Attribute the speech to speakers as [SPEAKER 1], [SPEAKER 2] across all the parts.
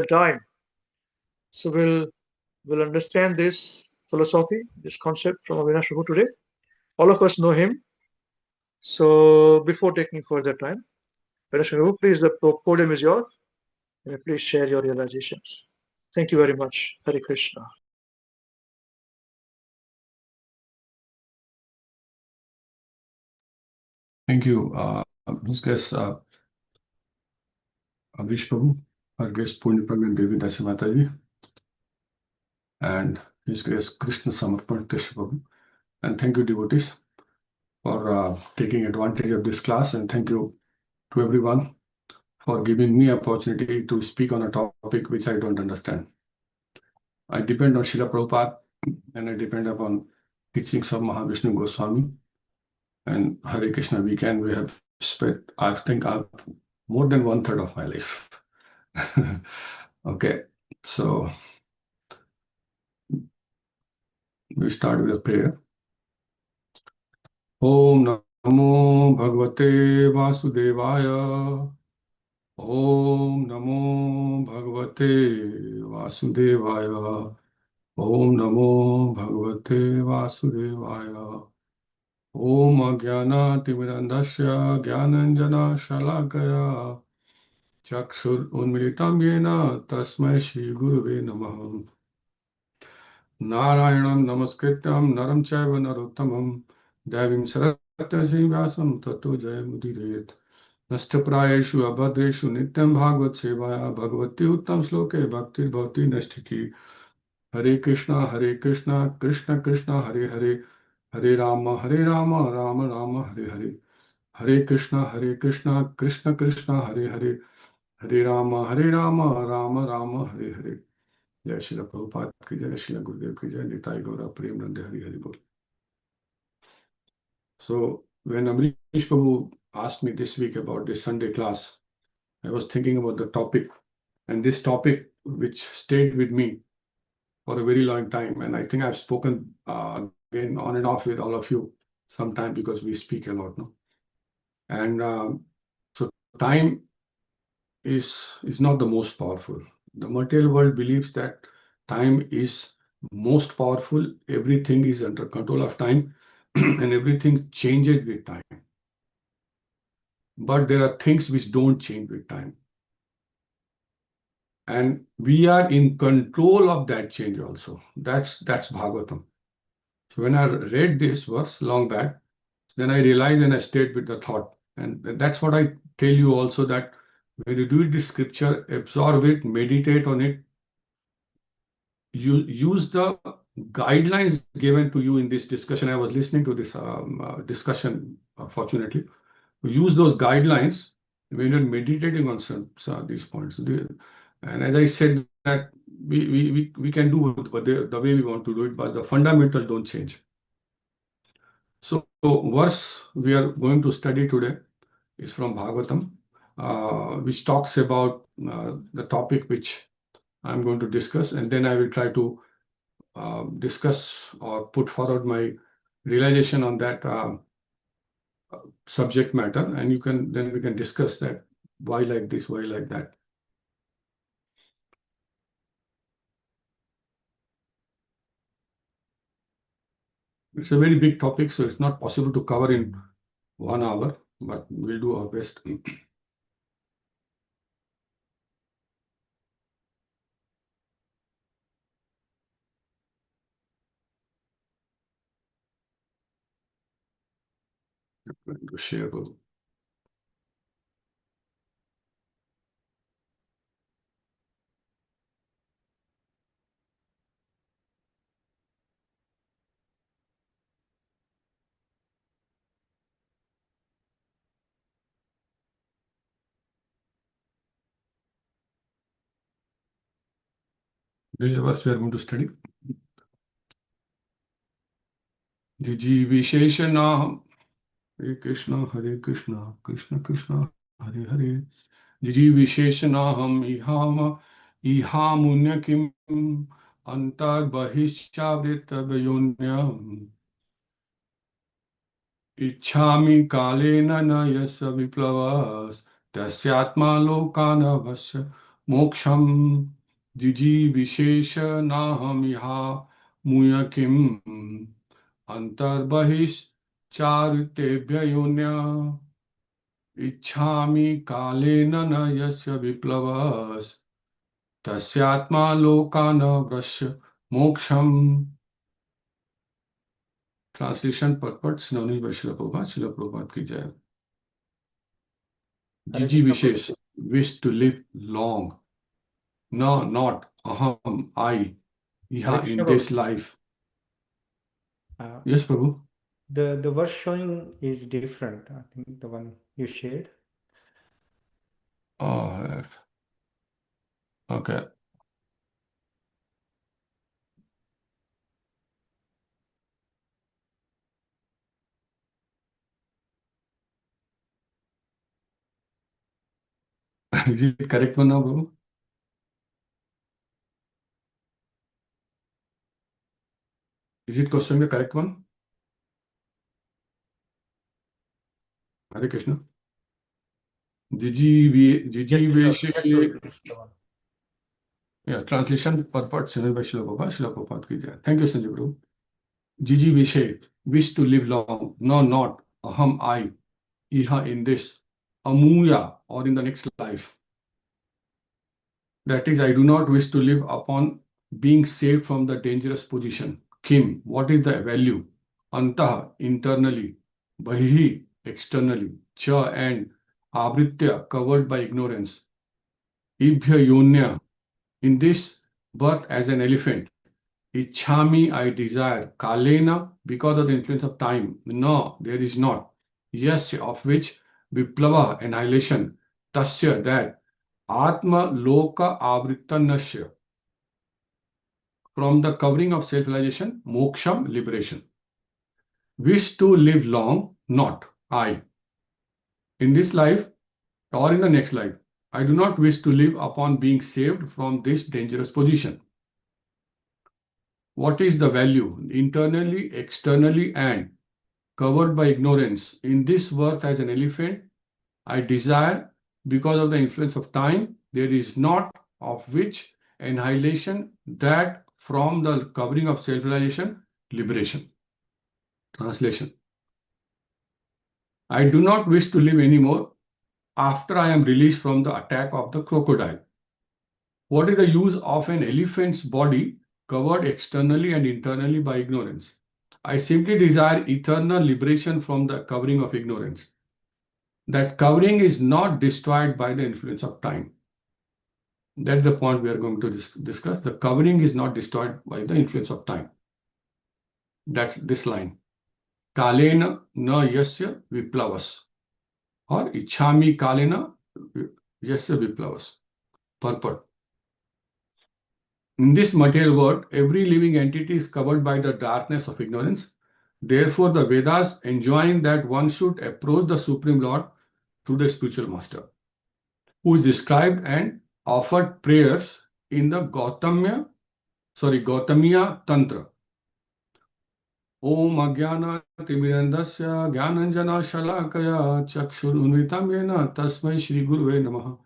[SPEAKER 1] time. So we'll understand this philosophy, this concept from Avinash Prabhu today. All of us know him. So before taking further time, Avinash Prabhu, please, the podium is yours. And please share your realizations. Thank you very much. Hare Krishna.
[SPEAKER 2] Thank you. His guest, Avinash Prabhu, our guest Purnipag and Devi Dasa Mataji, and his guest Krishna Samarpan Krishna Prabhu. And thank you, devotees, for taking advantage of this class. And thank you to everyone for giving me opportunity to speak on a topic which I don't understand. I depend on Srila Prabhupada and I depend upon teachings of Mahavishnu Goswami and Hare Krishna WECAN. We have spent, I think, more than 1/3 of my life. Okay, so we start with a prayer. Om Namo Bhagavate Vasudevaya. Om Namo Bhagavate Vasudevaya. Om Namo Bhagavate Vasudevaya. Om Ajnana Timirandasya Jnananjana Shalakaya Chakshur Unmilitam Yena Tasmai Shri Guruve Namaha. Narayanam Namaskrityam Naram Chaiva Narottamam Devim Saratya Vyasam Tato Jayamudidayet. Nashtaprayeshu abhadreshu nityam bhagavad sevaya bhagavati uttam sloke bhaktir bhavati nashtiki. Hare Krishna, Krishna Krishna, Hare Hare, Hare Rama, Rama Rama, Hare Hare. Hare Krishna, Krishna Krishna, Hare Hare, Hare Rama, Rama Rama, Hare Hare. Jai Srila Prabhupada ki jai, Srila Gurudev ki jai, Nitai Gaura Prem Nande Hari Hari Bol. So when Avinash Prabhu asked me this week about this Sunday class, I was thinking about the topic, and this topic which stayed with me for a very long time. And I think I've spoken again on and off with all of you sometime because we speak a lot, no? And so time is not the most powerful. The material world believes that time is most powerful. Everything is under control of time and everything changes with time. But there are things which don't change with time. And we are in control of that change also. That's Bhagavatam. So when I read this verse long back, then I realized and I stayed with the thought. And that's what I tell you also, that when you read this scripture, absorb it, meditate on it. You use the guidelines given to you in this discussion. I was listening to this discussion, fortunately. Use those guidelines when you're meditating on some these points. And as I said, that we can do it the way we want to do it, but the fundamentals don't change. So verse we are going to study today is from Bhagavatam, which talks about the topic which I'm going to discuss, and then I will try to discuss or put forward my realization on that subject matter, and we can discuss that, why like this, why like that. It's a very big topic, so it's not possible to cover in 1 hour, but we'll do our best. I'm going to share those. This is the verse we are going to study. Jiji Visheshana Hare Krishna, Krishna Krishna, Hare Hare. Jiji Visheshanaham ihamunya kim antar bahishchavritavayonyam ichhami kalena nayasa viplavas tasyatma lokana vasya moksham. Jiji Vishesha Nahamiha Muya Kim Antarbahish Charutebhya Yonya Ichhami Kalena na Yasya Viplavas Tasyatma Lokana Vrashya Moksham. Translation purports known by Srila Prabhupada. Srila Prabhupada ki jai.
[SPEAKER 3] Hare
[SPEAKER 2] Jiji
[SPEAKER 3] Krishna Prabhu.
[SPEAKER 2] Vishesh, wish to live long. No, not aham, I.
[SPEAKER 3] Hare
[SPEAKER 2] Iha
[SPEAKER 3] Krishna
[SPEAKER 2] in this
[SPEAKER 3] Prabhu.
[SPEAKER 2] life.
[SPEAKER 3] Uh,
[SPEAKER 2] Yes, Prabhu.
[SPEAKER 3] the verse showing is different. I think the one you shared.
[SPEAKER 2] Oh, okay. Is it correct one now, Prabhu? Is it question the correct one? Hare Krishna. Jiji Veshe.
[SPEAKER 3] Yes, Prabhu. Yes, the one.
[SPEAKER 2] Yeah, translation purport known by Srila Prabhupada. Srila Prabhupada ki jai. Thank you, Sanjay Prabhu. Jiji Vishe, wish to live long. No, not aham, I. Iha in this. Amuya, or in the next life. That is, I do not wish to live upon being saved from the dangerous position. Kim, what is the value? Antah, internally. Bahihi, externally. Cha and Avritya, covered by ignorance. Ibhya yonya, in this birth as an elephant. Ichhami, I desire. Kalena, because of the influence of time. No, there is not. Yes, of which Viplava, annihilation. Tasya, that. Atma Loka Avrittanasya, from the covering of self-realization, moksham, liberation. Wish to live long, not I. In this life or in the next life, I do not wish to live upon being saved from this dangerous position. What is the value? Internally, externally, and covered by ignorance. In this birth as an elephant, I desire, because of the influence of time, there is not, of which annihilation, that from the covering of self-realization, liberation. Translation. I do not wish to live anymore after I am released from the attack of the crocodile. What is the use of an elephant's body covered externally and internally by ignorance? I simply desire eternal liberation from the covering of ignorance. That covering is not destroyed by the influence of time. That's the point we are going to discuss. The covering is not destroyed by the influence of time. That's this line. Kalena na yasya viplavas. Or ichhami kalena yasya viplavas. Purport. In this material world, every living entity is covered by the darkness of ignorance. Therefore, the Vedas enjoin that one should approach the Supreme Lord through the spiritual master, who is described and offered prayers in the Gautamiya Tantra. Om Agyana Timirandasya Gyananjana Shalakaya Chakshurunvitam Yena Tasmai Shri Guruve Namaha.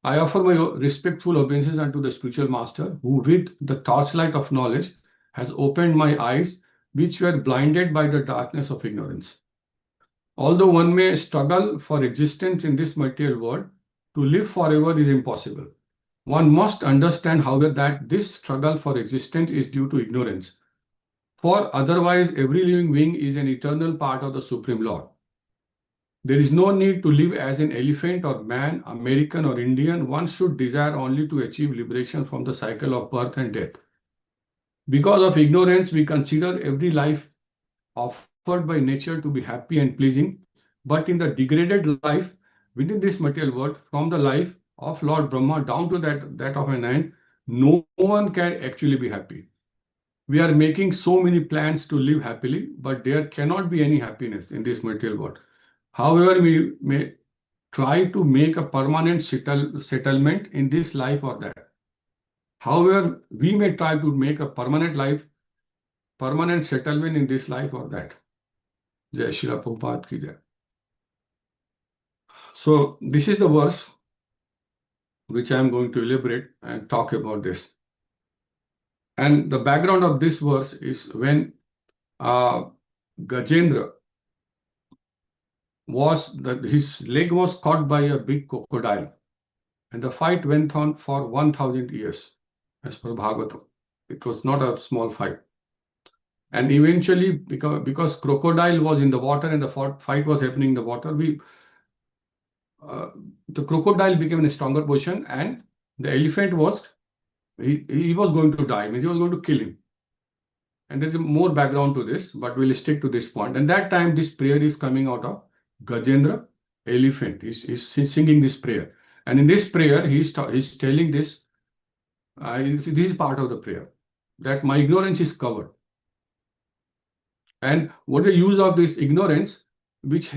[SPEAKER 2] I offer my respectful obeisances unto the spiritual master, who with the torchlight of knowledge has opened my eyes, which were blinded by the darkness of ignorance. Although one may struggle for existence in this material world, to live forever is impossible. One must understand, however, that this struggle for existence is due to ignorance. For otherwise, every living being is an eternal part of the Supreme Lord. There is no need to live as an elephant or man, American or Indian. One should desire only to achieve liberation from the cycle of birth and death. Because of ignorance, we consider every life offered by nature to be happy and pleasing. But in the degraded life within this material world, from the life of Lord Brahma down to that of an ant, no one can actually be happy. We are making so many plans to live happily, but there cannot be any happiness in this material world. However, we may try to make a permanent settlement in this life or that. However, we may try to make a permanent settlement in this life or that. Jai Shri Prabhupada ki jai. So this is the verse which I am going to elaborate and talk about this. And the background of this verse is when Gajendra his leg was caught by a big crocodile, and the fight went on for 1,000 years, as per Bhagavatam. It was not a small fight. And eventually, because crocodile was in the water and the fight was happening in the water, the crocodile became in a stronger position, and the elephant was he was going to die, means he was going to kill him. And there is more background to this, but we'll stick to this point. And that time, this prayer is coming out of Gajendra, elephant. He's singing this prayer. And in this prayer, he's telling this, this is part of the prayer, that my ignorance is covered. And what the use of this ignorance, which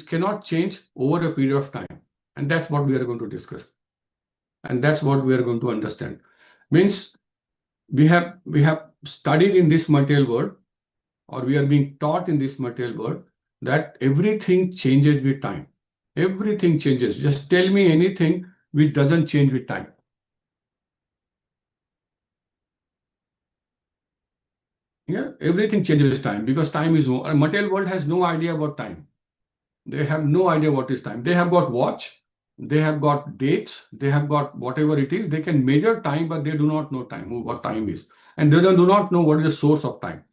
[SPEAKER 2] cannot change over a period of time. And that's what we are going to discuss. And that's what we are going to understand. Means we have studied in this material world, or we are being taught in this material world, that everything changes with time. Everything changes. Just tell me anything which doesn't change with time. Yeah, everything changes with time, because time is no. Material world has no idea about time. They have no idea what is time. They have got watch, they have got dates, they have got whatever it is. They can measure time, but they do not know time, what time is, and they do not know what is the source of time.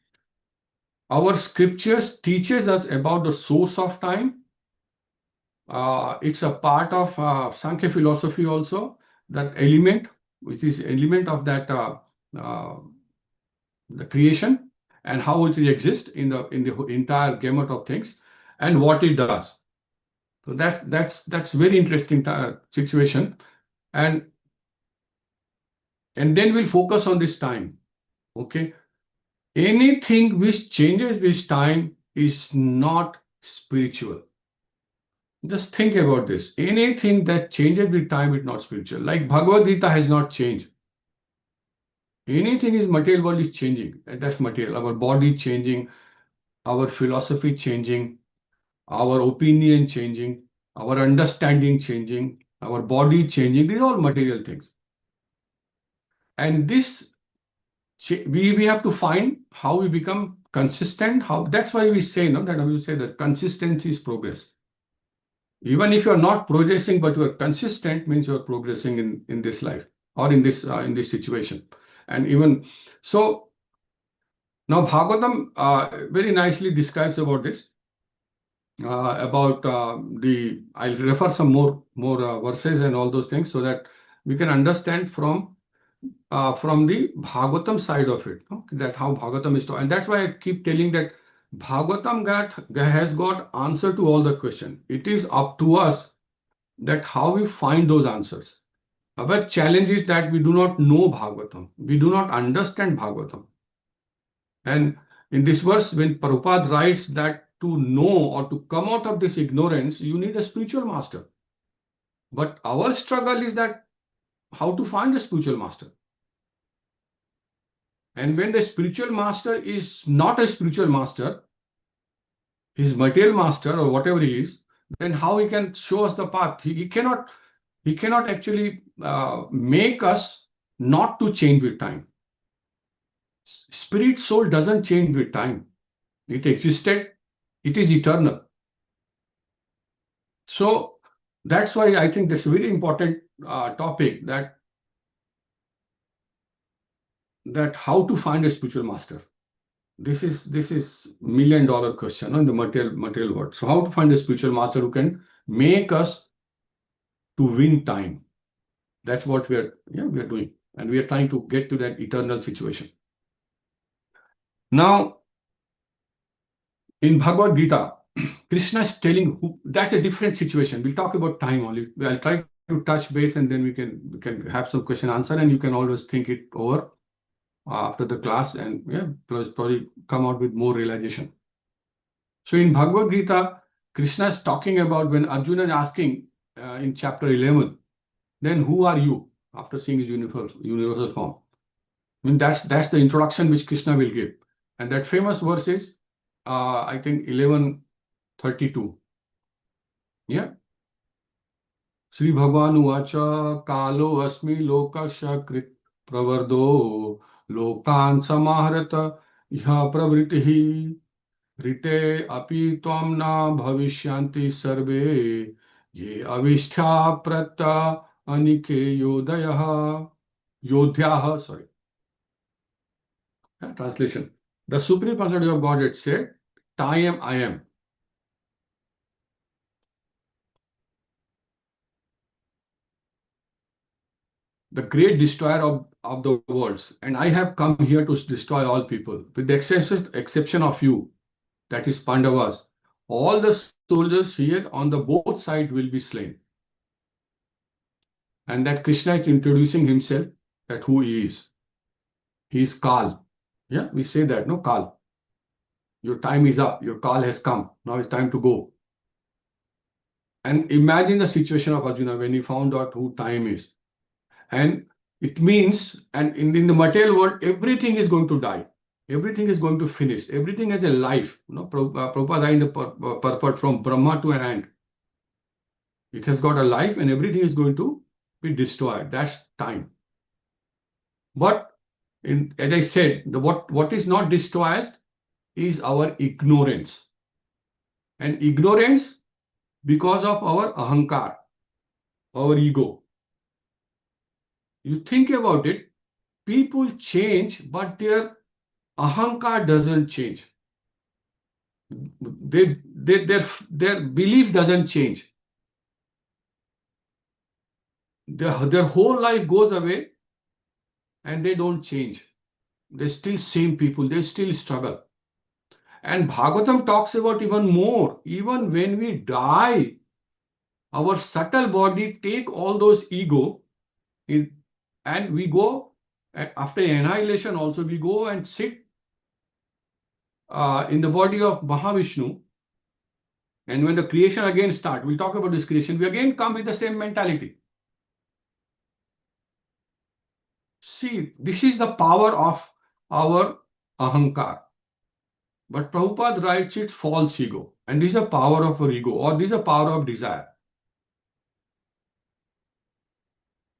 [SPEAKER 2] Our scriptures teaches us about the source of time. It's a part of Sankhya philosophy also, that element, which is element of that the creation, and how it exists in the entire gamut of things, and what it does. So that's very interesting situation, and then we'll focus on this time. Okay, anything which changes with time is not spiritual. Just think about this. Anything that changes with time is not spiritual. Like Bhagavad Gita has not changed. Anything is material world is changing. And that's material. Our body changing, our philosophy changing, our opinion changing, our understanding changing, our body changing. These are all material things. And this, we have to find how we become consistent. That's why we say, no, that we say that consistency is progress. Even if you are not progressing, but you are consistent, means you are progressing in this life, or in this situation. And even so, now Bhagavatam very nicely describes about this. I'll refer some more verses and all those things, so that we can understand from the Bhagavatam side of it, that how Bhagavatam is taught. And that's why I keep telling that Bhagavatam has got answer to all the questions. It is up to us that how we find those answers. Our challenge is that we do not know Bhagavatam. We do not understand Bhagavatam. And in this verse, when Prabhupada writes that to know or to come out of this ignorance, you need a spiritual master. But our struggle is that how to find a spiritual master. And when the spiritual master is not a spiritual master, his material master or whatever he is, then how he can show us the path? He cannot actually make us not to change with time. Spirit soul doesn't change with time. It existed. It is eternal. So that's why I think this is a very important topic, that how to find a spiritual master. This is $1 million question in the material world. So how to find a spiritual master who can make us to win time? That's what we are doing, and we are trying to get to that eternal situation. Now, in Bhagavad Gita, Krishna is telling that's a different situation. We'll talk about time only. I'll try to touch base, and then we can have some question answer, and you can always think it over after the class, and probably come out with more realization. So in Bhagavad Gita, Krishna is talking about when Arjuna is asking in chapter 11, then who are you, after seeing his universal form? I mean, that's the introduction which Krishna will give. And that famous verse is, I think 11:32. Yeah. Sri Bhagavan Uvacha Kalo Asmi Lokasya Krit Pravardo Lokan Samaharata Iha Pravritihi Rite Api Tvam Na Bhavishyanti Sarve Ye Avishthya Pratta Anike Yodhyaha, sorry. Translation. The Supreme Personality of Godhead said, I am. The great destroyer of the worlds, and I have come here to destroy all people, with the exception of you, that is Pandavas. All the soldiers here on the both sides will be slain. And that Krishna is introducing himself, that who he is. He is Kal. Yeah, we say that, no, Kal. Your time is up. Your call has come. Now it's time to go. And imagine the situation of Arjuna when he found out who time is. And it means, and in the material world, everything is going to die. Everything is going to finish. Everything has a life. Prabhupada in the purport from Brahma to an ant. It has got a life and everything is going to be destroyed. That's time. But as I said, what is not destroyed is our ignorance. And ignorance because of our ahankar, our ego. You think about it, people change, but their ahankar doesn't change. Their belief doesn't change. Their whole life goes away and they don't change. They're still same people, they still struggle. And Bhagavatam talks about even more. Even when we die, our subtle body take all those ego and we go, after annihilation also, we go and sit in the body of Mahavishnu. And when the creation again starts, we'll talk about this creation, we again come with the same mentality. See, this is the power of our ahankar. But Prabhupada writes it's false ego. And this is the power of our ego, or this is the power of desire,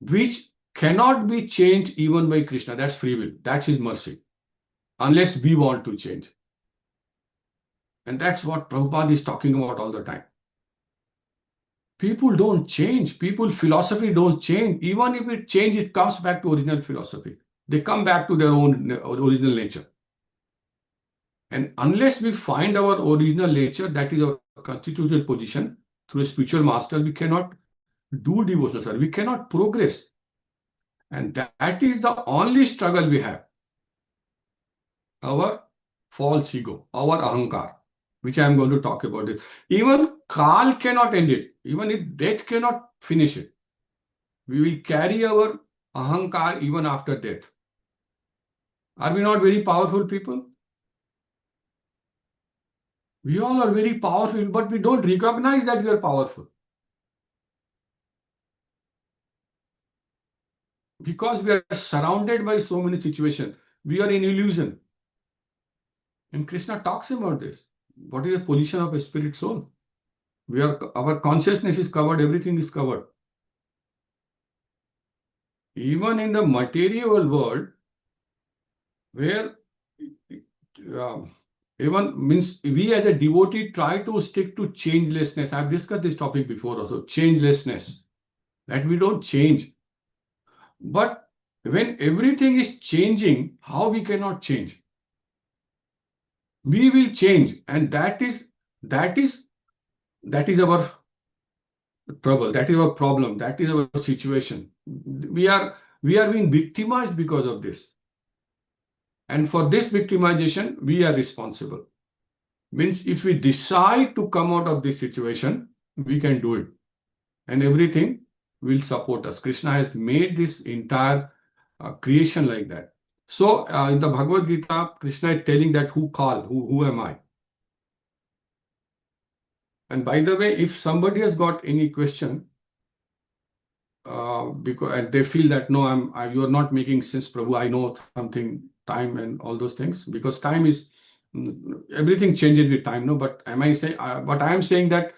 [SPEAKER 2] which cannot be changed even by Krishna. That's free will. That's his mercy. Unless we want to change. And that's what Prabhupada is talking about all the time. People don't change. People's philosophy don't change. Even if it changes, it comes back to original philosophy. They come back to their own original nature. And unless we find our original nature, that is our constitutional position, through a spiritual master, we cannot do devotional service. We cannot progress. And that is the only struggle we have. Our false ego, our ahankar, which I am going to talk about it. Even Kal cannot end it. Even if death cannot finish it. We will carry our ahankar even after death. Are we not very powerful people? We all are very powerful, but we don't recognize that we are powerful. Because we are surrounded by so many situations, we are in illusion. And Krishna talks about this. What is the position of a spirit soul? Our consciousness is covered, everything is covered. Even in the material world, where even means we as a devotee try to stick to changelessness. I've discussed this topic before also, changelessness, that we don't change. But when everything is changing, how we cannot change? We will change, and that is our trouble, that is our problem, that is our situation. We are being victimized because of this. And for this victimization, we are responsible. Means if we decide to come out of this situation, we can do it. And everything will support us. Krishna has made this entire creation like that. So in the Bhagavad Gita, Krishna is telling that who am I? And by the way, if somebody has got any question, because they feel that no, you are not making sense, Prabhu. I know something, time and all those things, because time is everything changes with time. No, but am I saying? But I am saying that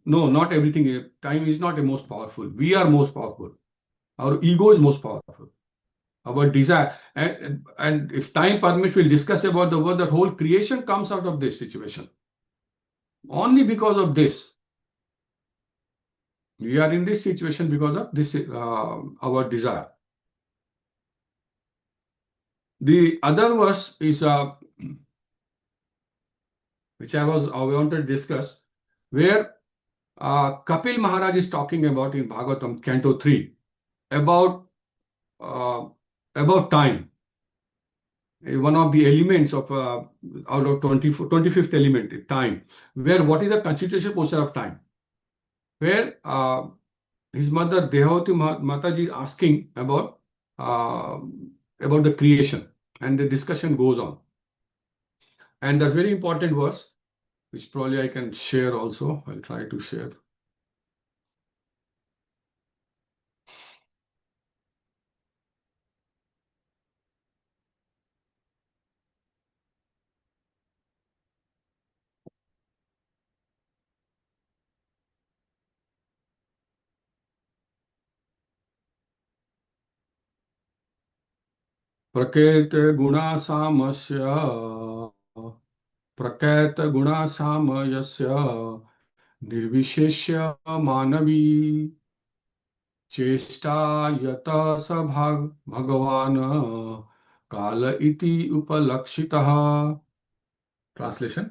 [SPEAKER 2] No, not everything. Time is not the most powerful. We are most powerful. Our ego is most powerful. Our desire. And if time permits, we'll discuss about the word. The whole creation comes out of this situation. Only because of this. We are in this situation because of this, our desire. The other verse is, which I wanted to discuss, where Kapil Maharaj is talking about in Bhagavatam, Canto 3, about time. One of the elements of out of 25th element, time, where what is the constitutional portion of time, where his mother Devavati Mataji is asking about the creation, and the discussion goes on. And that's very important verse, which probably I can share also. I'll try to share. प्रकृत गुणासामस्य प्रकृत गुणासामयस्य निर्विशेष्य मानवी चेष्टा यत स भगवान काल इति उपलक्षितः. Translation: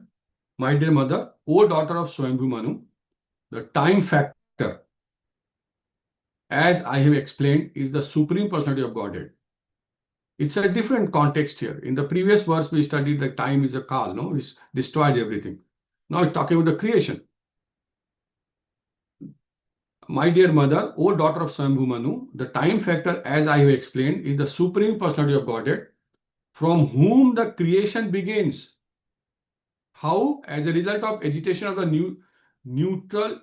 [SPEAKER 2] My dear mother, O daughter of Swayambhu Manu, the time factor, as I have explained, is the supreme personality of Godhead. It's a different context here. In the previous verse, we studied that time is a kal, no? It's destroyed everything. Now it's talking about the creation. My dear mother, O daughter of Swayambhu Manu, the time factor, as I have explained, is the supreme personality of Godhead, from whom the creation begins. How? As a result of agitation of the neutral,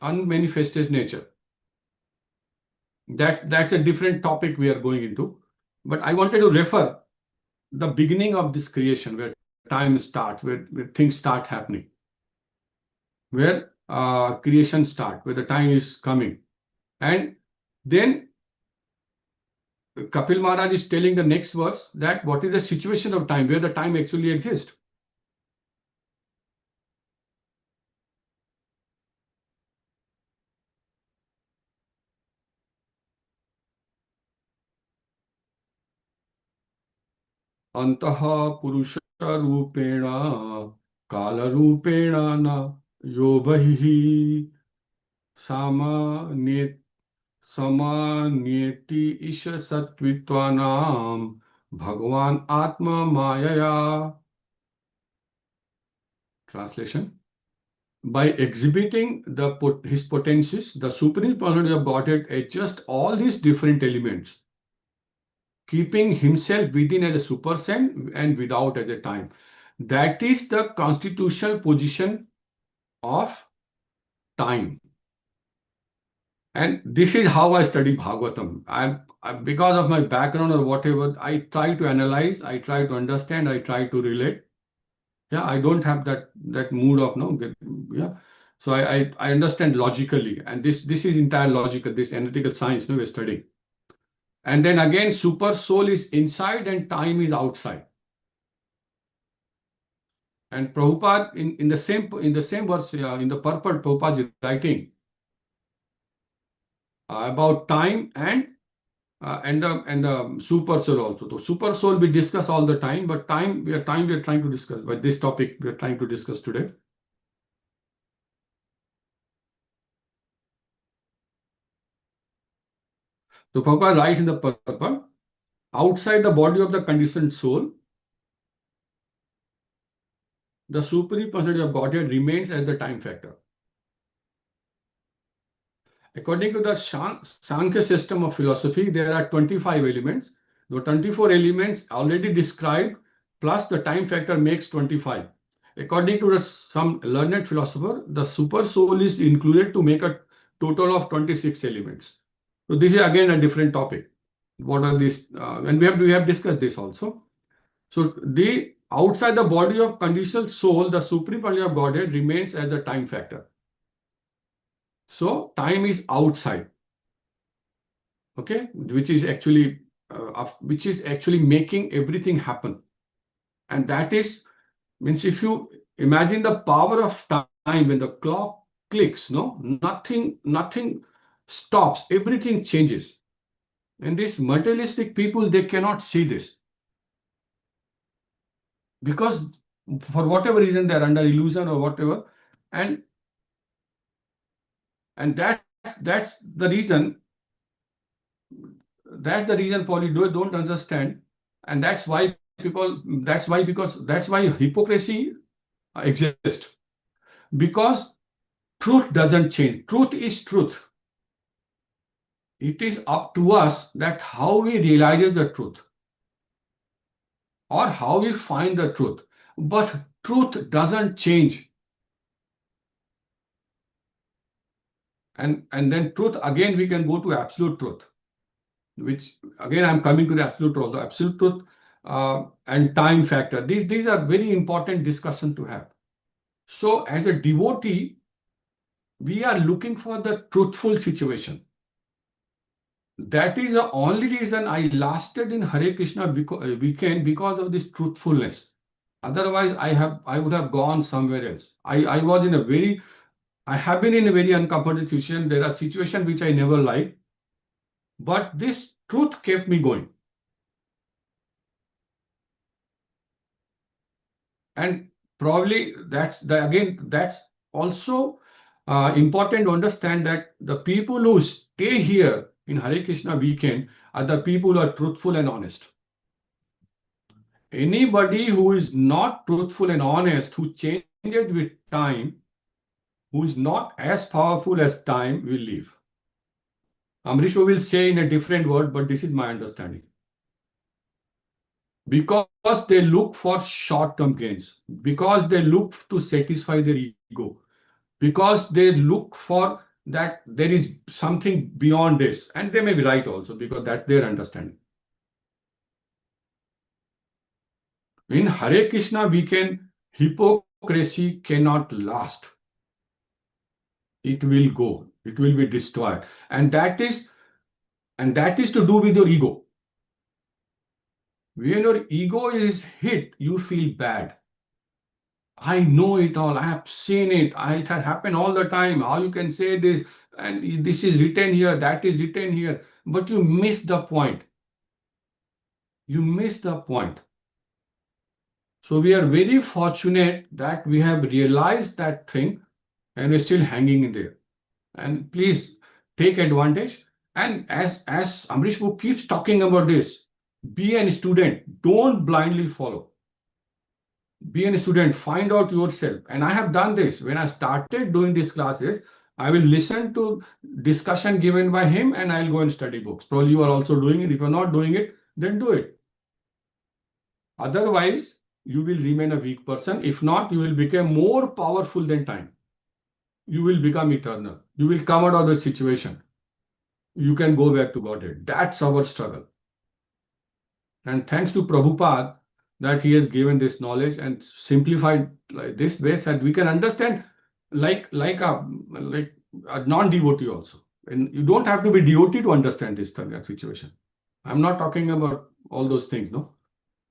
[SPEAKER 2] unmanifested nature. That's a different topic we are going into. But I wanted to refer the beginning of this creation, where time starts, where things start happening, where creation starts, where the time is coming. And then Kapil Maharaj is telling the next verse that what is the situation of time, where the time actually exists. Antaha Purusha Rupena Kala Rupena na Yobhahi Samanyeti Isha Satvitvanam Bhagavan Atma Mayaya. Translation: By exhibiting his potencies, the supreme personality of Godhead adjusts all these different elements, keeping himself within as a supersen and without at a time. That is the constitutional position of time. And this is how I study Bhagavatam. Because of my background or whatever, I try to analyze, I try to understand, I try to relate. Yeah, I don't have that mood of So I understand logically, and this is entire logical, this analytical science we're studying. And then again, super soul is inside and time is outside. And Prabhupada in the same verse, in the purport, Prabhupada is writing about time and the super soul also. So super soul we discuss all the time, but we are trying to discuss. But this topic we are trying to discuss today. So Prabhupada writes in the purport, outside the body of the conditioned soul, the supreme personality of Godhead remains as the time factor. According to the Sankhya system of philosophy, there are 25 elements. The 24 elements already described, plus the time factor makes 25. According to some learned philosopher, the super soul is included to make a total of 26 elements. So this is again a different topic. What are these? And we have discussed this also. So outside the body of conditional soul, the supreme personality of Godhead remains as the time factor. So time is outside, okay, which is actually making everything happen. And that is, means if you imagine the power of time when the clock clicks, no, nothing stops, everything changes. And these materialistic people, they cannot see this because for whatever reason they're under illusion or whatever, and that's the reason. That's the reason Paul don't understand, and that's why people. That's why hypocrisy exists, because truth doesn't change. Truth is truth. It is up to us that how we realize the truth or how we find the truth. But truth doesn't change. And then truth, again, we can go to absolute truth, which again, I'm coming to the absolute truth. The absolute truth and time factor. These are very important discussion to have. So as a devotee, we are looking for the truthful situation. That is the only reason I lasted in Hare Krishna weekend, because of this truthfulness. Otherwise, I would have gone somewhere else. I have been in a very uncomfortable situation. There are situations which I never liked, but this truth kept me going. And probably that's also important to understand that the people who stay here in Hare Krishna weekend are the people who are truthful and honest. Anybody who is not truthful and honest, who changes with time, who is not as powerful as time, will leave. Amrish will say in a different word, but this is my understanding. Because they look for short-term gains, because they look to satisfy their ego, because they look for that there is something beyond this, and they may be right also, because that's their understanding. In Hare Krishna weekend, hypocrisy cannot last. It will go. It will be destroyed. And that is to do with your ego. When your ego is hit, you feel bad. I know it all. I have seen it. It has happened all the time. How you can say this, and this is written here, that is written here, but you miss the point. You miss the point. So we are very fortunate that we have realized that thing, and we're still hanging in there. And please take advantage. And as Amrish Book keeps talking about this, be a student. Don't blindly follow. Be a student. Find out yourself. And I have done this. When I started doing these classes, I will listen to discussion given by him and I'll go and study books. Probably you are also doing it. If you're not doing it, then do it. Otherwise, you will remain a weak person. If not, you will become more powerful than time. You will become eternal. You will come out of the situation. You can go back to Godhead. That's our struggle. And thanks to Prabhupada that he has given this knowledge and simplified like this way that we can understand like a non-devotee also. And you don't have to be devotee to understand this situation. I'm not talking about all those things, no.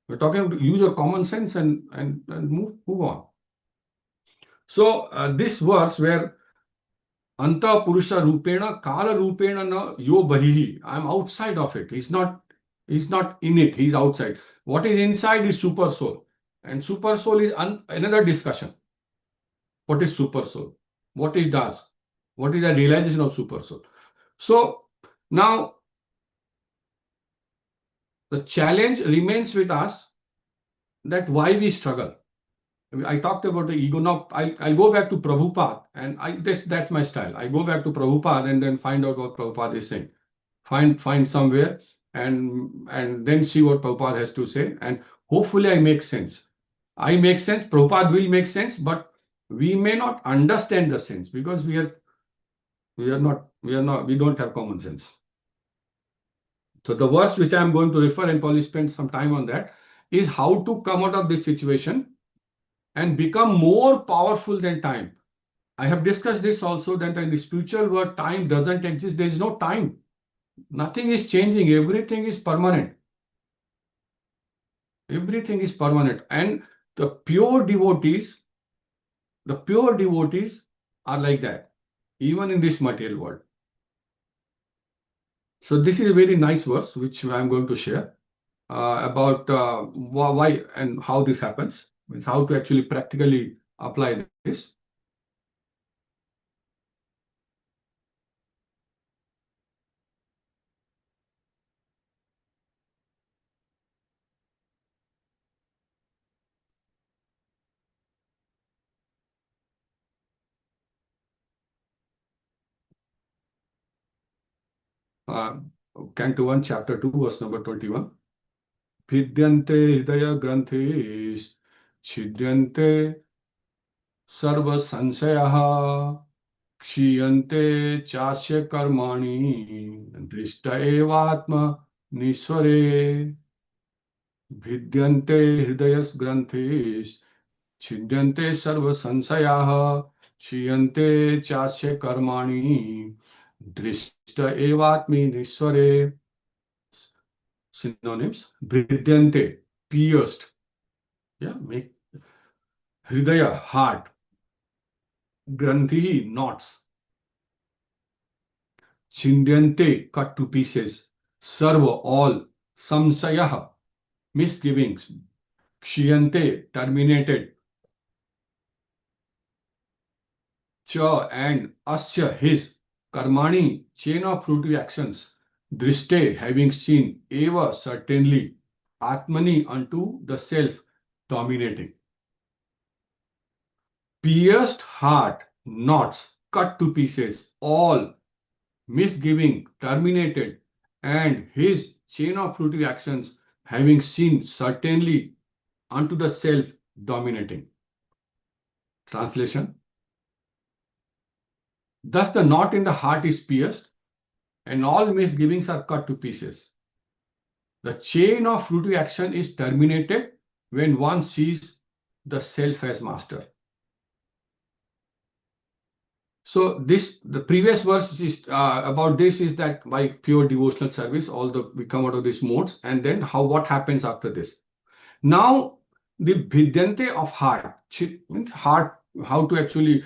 [SPEAKER 2] We're talking about use your common sense and move on. So this verse where Anta Purusha Rupena Kala Rupena na yo bahihi. I'm outside of it. He's not in it. He's outside. What is inside is super soul. And super soul is another discussion. What is super soul? What it does? What is the realization of super soul? So now the challenge remains with us that why we struggle. I talked about the ego. Now I'll go back to Prabhupada, and that's my style. I go back to Prabhupada and then find out what Prabhupada is saying. Find somewhere and then see what Prabhupada has to say, and hopefully I make sense. I make sense. Prabhupada will make sense, but we may not understand the sense because we don't have common sense. So the verse which I'm going to refer and probably spend some time on that is how to come out of this situation and become more powerful than time. I have discussed this also, that in the spiritual world, time doesn't exist. There is no time. Nothing is changing. Everything is permanent. Everything is permanent. And the pure devotees, are like that, even in this material world. So this is a very nice verse, which I'm going to share about why and how this happens, means how to actually practically apply this. Canto 1, chapter 2, verse number 21. Vidyante hridaya granthis छिद्यन्ते सर्व संशयः क्षीयन्ते चास्य कर्माणि दृष्ट एवात्म निस्वरे भिद्यन्ते हृदय ग्रंथिस् छिद्यन्ते सर्व संशयाः क्षीयन्ते चास्य कर्माणि दृष्ट एवात्म निस्वरे. Synonyms: Vridyante, pierced. Yeah, make Hridaya, heart. Granthi, knots. Chindyante, cut to pieces. Sarva, all. Samsayah, misgivings. Kshiyante, terminated. Cha, and Asya, his. Karmani, chain of fruitive actions. Driste, having seen. Eva, certainly. Atmani, unto the self, dominating. Pierced heart, knots, cut to pieces, all, misgiving, terminated, and his chain of fruitive actions, having seen certainly unto the self dominating. Translation: thus the knot in the heart is pierced, and all misgivings are cut to pieces. The chain of fruitive action is terminated when one sees the self as master. So the previous verse is about this, is that by pure devotional service, we come out of these modes, and then what happens after this. Now the Vidyante of heart, means heart, how to actually,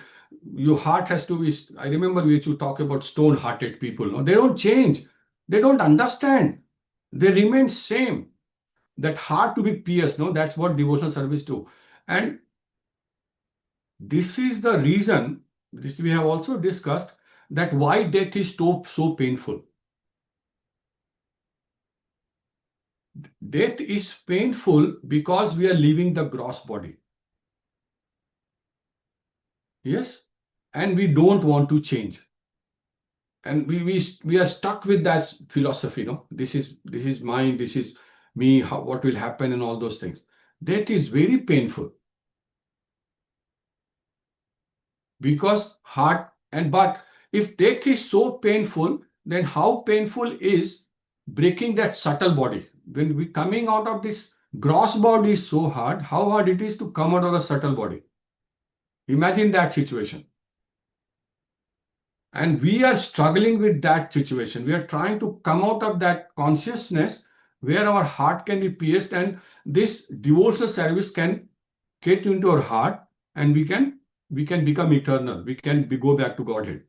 [SPEAKER 2] your heart has to be, I remember we used to talk about stone-hearted people. No? They don't change. They don't understand. They remain same. That heart to be pierced, no, that's what devotional service do. And this is the reason, this we have also discussed, that why death is so painful. Death is painful because we are leaving the gross body. Yes? And we don't want to change. And we are stuck with that philosophy, no? This is mine, this is me, what will happen, and all those things. Death is very painful. Because but if death is so painful, then how painful is breaking that subtle body? When we coming out of this gross body is so hard, how hard it is to come out of the subtle body? Imagine that situation. And we are struggling with that situation. We are trying to come out of that consciousness where our heart can be pierced, and this devotional service can get into our heart, and we can become eternal. We can go back to Godhead.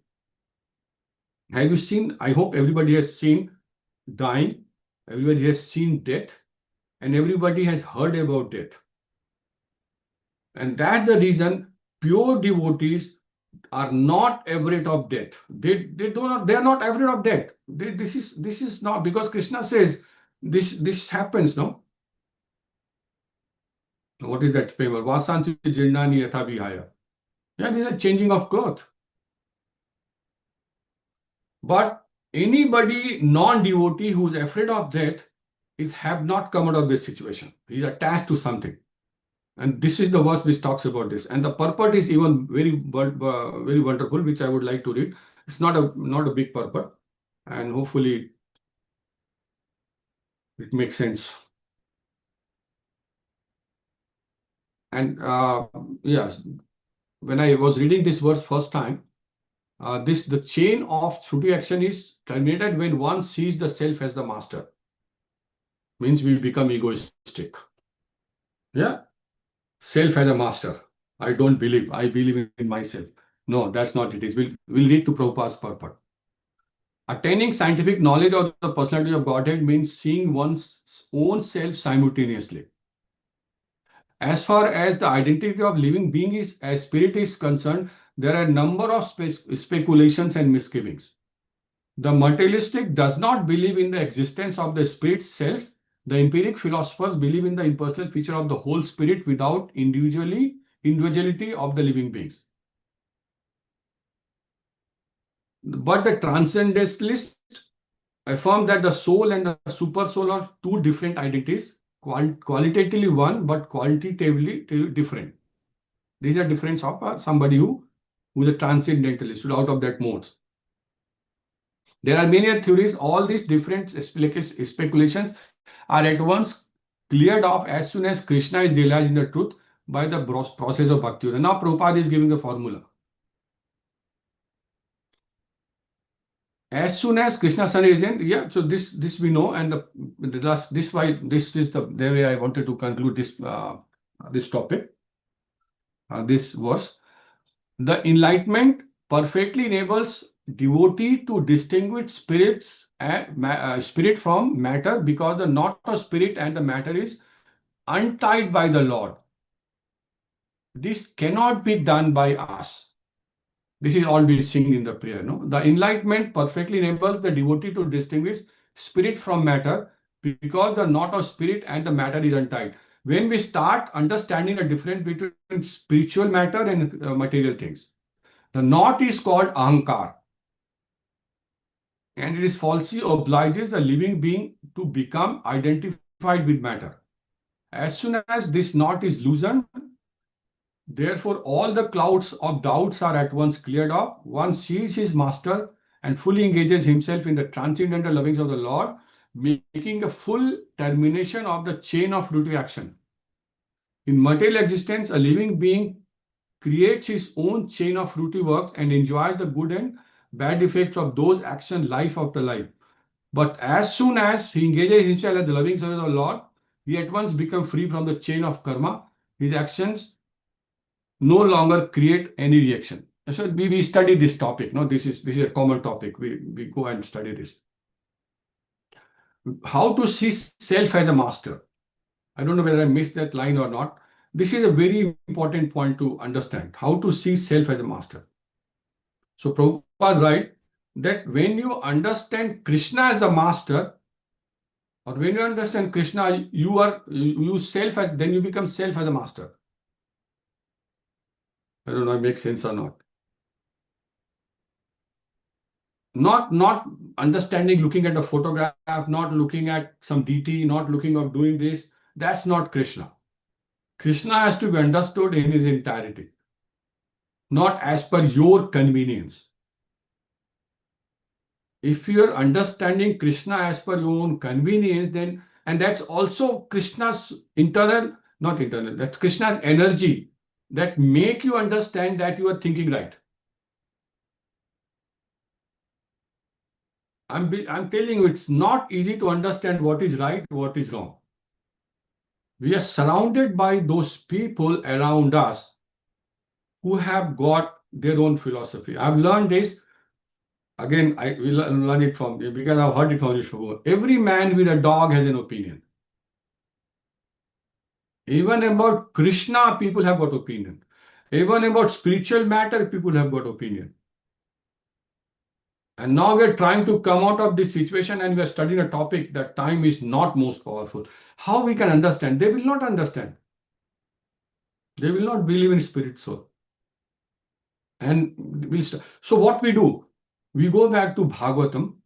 [SPEAKER 2] Have you seen? I hope everybody has seen dying, everybody has seen death, and everybody has heard about death. And that's the reason pure devotees are not afraid of death. They are not afraid of death. This is not, because Krishna says this happens, no? What is that famous? Vasansi jirnani yatha vihaya. Yeah, these are changing of cloth. But anybody non-devotee who's afraid of death have not come out of this situation. He's attached to something. And this is the verse which talks about this. And the purport is even very wonderful, which I would like to read. It's not a big purport, and hopefully it makes sense. And yes, when I was reading this verse first time, the chain of fruitive action is terminated when one sees the self as the master. Means we become egoistic. Yeah, self as a master. I don't believe. I believe in myself. No, that's not it. We'll lead to Prabhupada's purport. Attaining scientific knowledge of the personality of Godhead means seeing one's own self simultaneously. As far as the identity of living being is, as spirit is concerned, there are a number of speculations and misgivings. The materialistic does not believe in the existence of the spirit self. The empiric philosophers believe in the impersonal feature of the whole spirit without individuality of the living beings. But the transcendentalists affirm that the soul and the super soul are two different identities, qualitatively one, but qualitatively different. These are difference of somebody who is a transcendentalist, who's out of that modes. There are many theories. All these different speculations are at once cleared off as soon as Krishna is realizing the truth by the process of bhakti. Now Prabhupada is giving the formula. As soon as Krishna Son is in, yeah, so this we know, and this is the way I wanted to conclude this topic, this verse. The enlightenment perfectly enables devotee to distinguish spirit from matter, because the knot of spirit and the matter is untied by the Lord. This cannot be done by us. This is all we sing in the prayer. No, the enlightenment perfectly enables the devotee to distinguish spirit from matter, because the knot of spirit and the matter is untied. When we start understanding the difference between spiritual matter and material things, the knot is called ahankar, and it is falsely obliges a living being to become identified with matter. As soon as this knot is loosened, therefore all the clouds of doubts are at once cleared off. One sees his master and fully engages himself in the transcendental lovings of the Lord, making a full termination of the chain of fruitive action. In material existence, a living being creates his own chain of fruitive works and enjoys the good and bad effects of those actions life after life. But as soon as he engages himself at the loving service of the Lord, he at once becomes free from the chain of karma. His actions no longer create any reaction. So we study this topic. No, this is a common topic. We go and study this. How to see self as a master. I don't know whether I missed that line or not. This is a very important point to understand. How to see self as a master. So Prabhupada writes that when you understand Krishna as the master, or when you understand Krishna, you self as, then you become self as a master. I don't know if it makes sense or not. Not understanding, looking at a photograph, not looking at some deity, not looking of doing this. That's not Krishna. Krishna has to be understood in his entirety, not as per your convenience. If you're understanding Krishna as per your own convenience, then, and that's also Krishna's that's Krishna's energy that make you understand that you are thinking right. I'm telling you, it's not easy to understand what is right, what is wrong. We are surrounded by those people around us who have got their own philosophy. I've learned this. Again, I will learn it from you because I've heard it from you. Every man with a dog has an opinion. Even about Krishna, people have got opinion. Even about spiritual matter, people have got opinion. And now we are trying to come out of this situation, and we are studying a topic that time is not most powerful. How we can understand? They will not understand. They will not believe in spirit soul. And so what we do? We go back to Bhagavatam,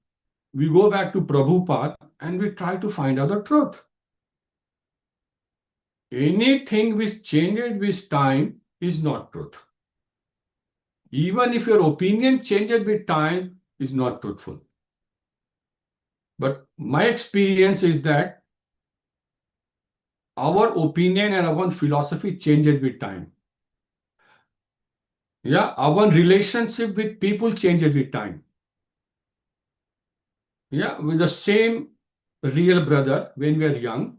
[SPEAKER 2] we go back to Prabhupada, and we try to find out the truth. Anything which changes with time is not truth. Even if your opinion changes with time, is not truthful. But my experience is that our opinion and our philosophy changes with time. Yeah, our relationship with people change every time. Yeah, with the same real brother when we are young,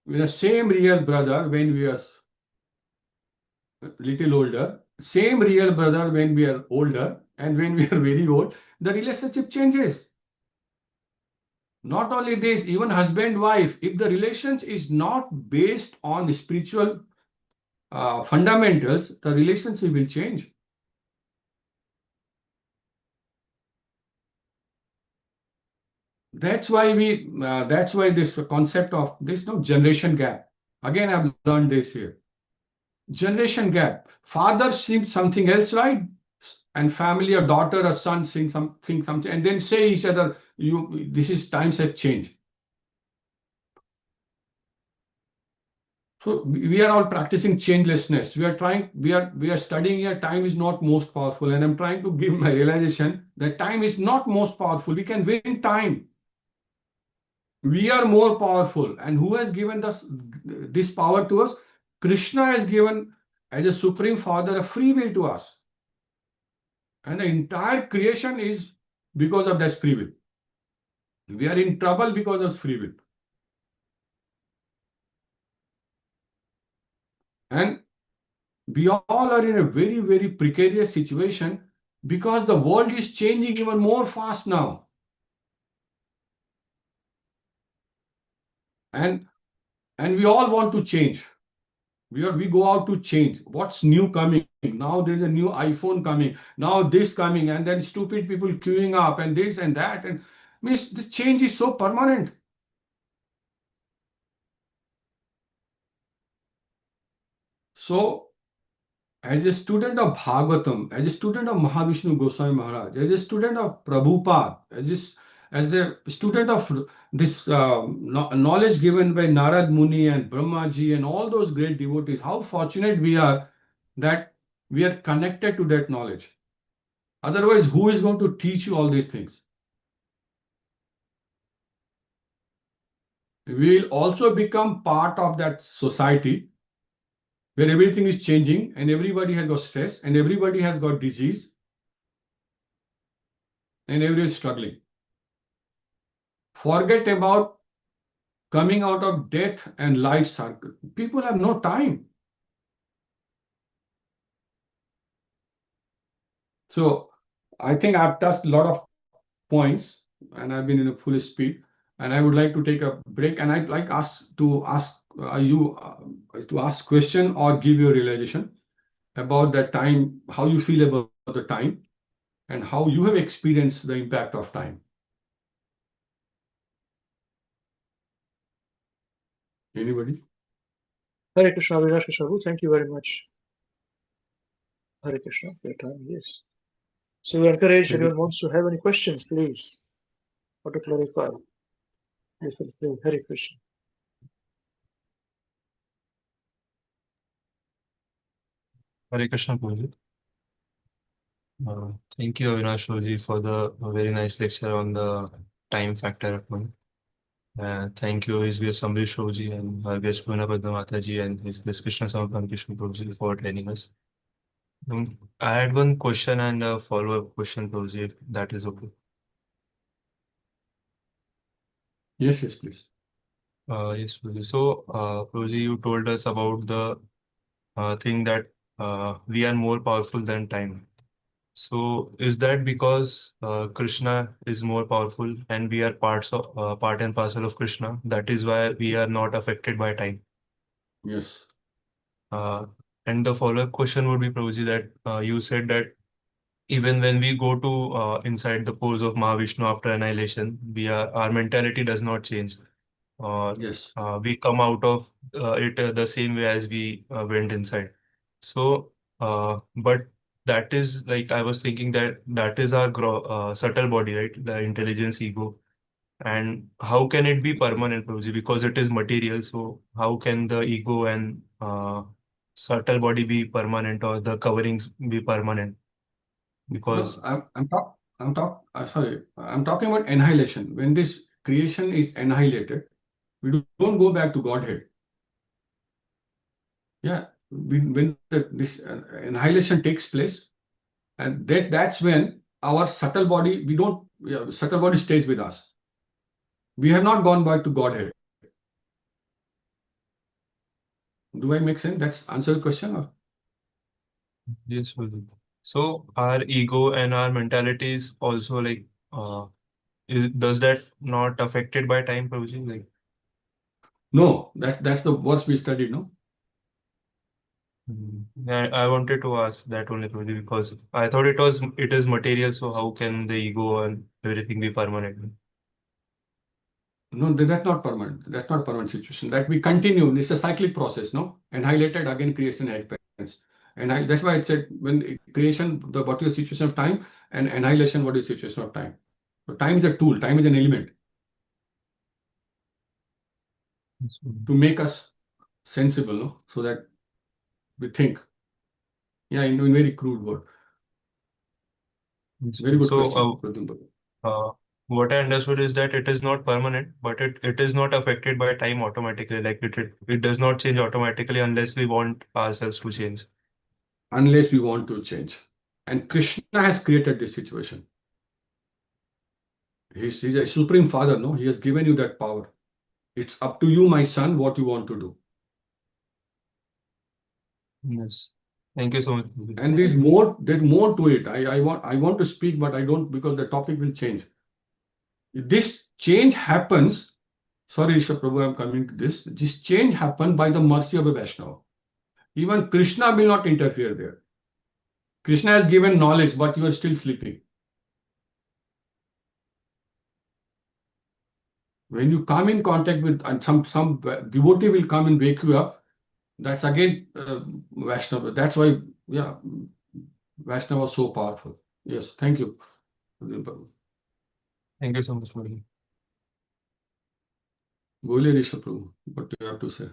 [SPEAKER 2] with the same real brother when we are little older, same real brother when we are older, and when we are very old, the relationship changes. Not only this, even husband wife, if the relation is not based on spiritual fundamentals, the relationship will change. That's why this concept of this no generation gap. Again, I've learned this here. Generation gap. Father seems something else, right? And family, a daughter, a son think something, and then say each other, "You, this is times have changed." So we are all practicing changelessness. We are studying here. Time is not most powerful, and I'm trying to give my realization that time is not most powerful. We can win time. We are more powerful, and who has given us this power to us? Krishna has given as a supreme father a free will to us, and the entire creation is because of that free will. We are in trouble because of free will, and we all are in a very, very precarious situation because the world is changing even more fast now. And we all want to change. We go out to change. What's new coming? Now there's a new iPhone coming. Now this coming, and then stupid people queuing up, and this and that. And means the change is so permanent. So as a student of Bhagavatam, as a student of Mahavishnu Goswami Maharaj, as a student of Prabhupada, as a student of this knowledge given by Narad Muni and Brahmaji and all those great devotees, how fortunate we are that we are connected to that knowledge. Otherwise, who is going to teach you all these things? We will also become part of that society where everything is changing and everybody has got stress and everybody has got disease and everybody is struggling. Forget about coming out of death and life cycle. People have no time. So I think I've touched a lot of points and I've been in a full speed. And I would like to take a break, and I'd like us to ask you to ask question or give your realization about that time, how you feel about the time, and how you have experienced the impact of time. Anybody?
[SPEAKER 1] Hare Krishna, Avinash Krishna. Thank you very much. Hare Krishna for your time. Yes. So we encourage anyone who wants to have any questions, please, or to clarify. Please feel free. Hare Krishna.
[SPEAKER 4] Hare Krishna, Prabhuji. Thank you, Avinash Prabhuji, for the very nice lecture on the time factor of money. Thank you, His Grace Amrish Prabhuji and our guest Puna Padma Mataji and His Grace Krishna Samapan Krishna Prabhuji for training us. I had one question and a follow-up question, Prabhuji, if that is okay.
[SPEAKER 2] Yes, please.
[SPEAKER 4] Yes, Prabhuji. So, Prabhuji, you told us about the thing that we are more powerful than time. So is that because Krishna is more powerful and we are part and parcel of Krishna? That is why we are not affected by time.
[SPEAKER 2] Yes.
[SPEAKER 4] Uh, and the follow-up question would be, Prabhuji, that you said that even when we go to inside the pose of Mahavishnu after annihilation, our mentality does not change.
[SPEAKER 2] Yes.
[SPEAKER 4] We come out of it the same way as we went inside. So, but that is like I was thinking that that is our subtle body, right? The intelligence ego. And how can it be permanent, Prabhuji? Because it is material. So how can the ego and subtle body be permanent or the coverings be permanent? Because
[SPEAKER 2] No, I'm talking about annihilation. When this creation is annihilated, we don't go back to Godhead. Yeah, when this annihilation takes place, and that's when our subtle body, subtle body stays with us. We have not gone back to Godhead. Do I make sense? That's answer the question? Or?
[SPEAKER 4] Yes, Prabhuji. So our ego and our mentality is also like, does that not affected by time, Prabhuji? Like,
[SPEAKER 2] No, that's the verse we studied, no?
[SPEAKER 4] I wanted to ask that only, Prabhuji, because I thought it is material. So how can the ego and everything be permanent?
[SPEAKER 2] No, that's not permanent. That's not a permanent situation. That we continue. It's a cyclic process, no? Annihilated, again creation happens. And that's why it said when creation, what is the situation of time, and annihilation, what is the situation of time. So time is a tool, time is an element
[SPEAKER 4] Yes, Prabhuji.
[SPEAKER 2] to make us sensible, no? So that we think. Yeah, in very crude word.
[SPEAKER 4] Yes,
[SPEAKER 2] Very good
[SPEAKER 4] so,
[SPEAKER 2] question, Pradyumna.
[SPEAKER 4] what I understood is that it is not permanent, but it is not affected by time automatically. Like it does not change automatically unless we want ourselves to change.
[SPEAKER 2] Unless we want to change. And Krishna has created this situation. He's a supreme father, no? He has given you that power. It's up to you, my son, what you want to do.
[SPEAKER 4] Yes. Thank you so much.
[SPEAKER 2] And there's more to it. I want to speak, but I don't, because the topic will change. This change happens. Sorry, Rishabh Prabhu, I'm coming to this. This change happened by the mercy of a Vaishnava. Even Krishna will not interfere there. Krishna has given knowledge, but you are still sleeping. When you come in contact with, and some devotee will come and wake you up, that's again Vaishnava. That's why, yeah, Vaishnava was so powerful. Yes, thank you.
[SPEAKER 4] Thank you so much, Prabhuji.
[SPEAKER 2] Bole Rishabh Prabhu, what do you have to say?